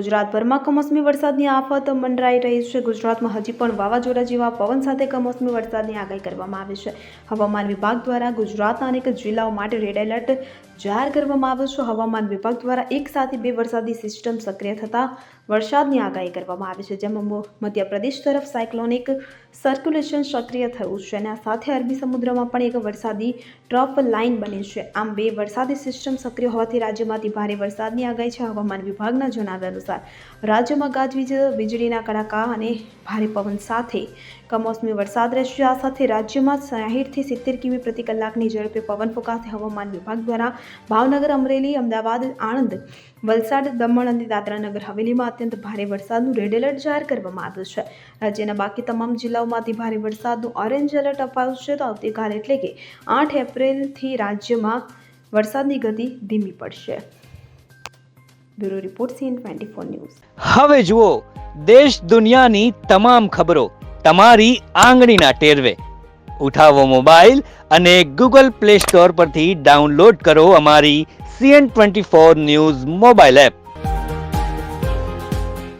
ગુજરાતભરમાં કમોસમી વરસાદની આફત મંડરાઈ રહી છે। ગુજરાતમાં હજી પણ વાવાઝોડા જેવા પવન સાથે કમોસમી વરસાદની આગાહી કરવામાં આવી છે। હવામાન વિભાગ દ્વારા ગુજરાતના અનેક જિલ્લાઓ માટે રેડ એલર્ટ જાહેર કરવામાં આવ્યું છે। હવામાન વિભાગ દ્વારા એક સાથે બે વરસાદી સિસ્ટમ સક્રિય થતા વરસાદની આગાહી કરવામાં આવી છે, જેમાં મધ્યપ્રદેશ તરફ સાયક્લોનિક સર્ક્યુલેશન સક્રિય થયું છે અને આ સાથે અરબી સમુદ્રમાં પણ એક વરસાદી ટ્રફ લાઇન બની છે। આમ બે વરસાદી સિસ્ટમ સક્રિય હોવાથી રાજ્યમાંથી ભારે વરસાદની આગાહી છે। હવામાન વિભાગના જણાવ્યા અનુસાર રાજ્યમાં ગાજવીજ, વીજળીના કડાકા અને ભારે પવન સાથે કમોસમી વરસાદ રહેશે। આ સાથે રાજ્યમાં 60 થી 70 કિમી પ્રતિ કલાકની ઝડપે પવન ફૂંકાશે। હવામાન વિભાગ દ્વારા ભાવનગર, અમરેલી, અમદાવાદ, આણંદ, વલસાડ, દમણ અને દાદરાનગર હવેલીમાં અત્યંત ભારે વરસાદનું રેડ એલર્ટ જાહેર કરવામાં આવ્યું છે। રાજ્યના બાકી તમામ જિલ્લાઓમાંથી ભારે વરસાદનું ઓરેન્જ એલર્ટ અપાયું છે। તો આવતીકાલ એટલે કે 8 એપ્રિલથી રાજ્યમાં વરસાદની ગતિ ધીમી પડશે। Bureau report CN24 news. હવે જુઓ દેશ દુનિયાની તમામ ખબરો તમારી આંગળીના ટેરવે। ઉઠાવો મોબાઈલ અને Google Play Store પરથી ડાઉનલોડ કરો અમારી CN24 ન્યૂઝ મોબાઈલ એપ।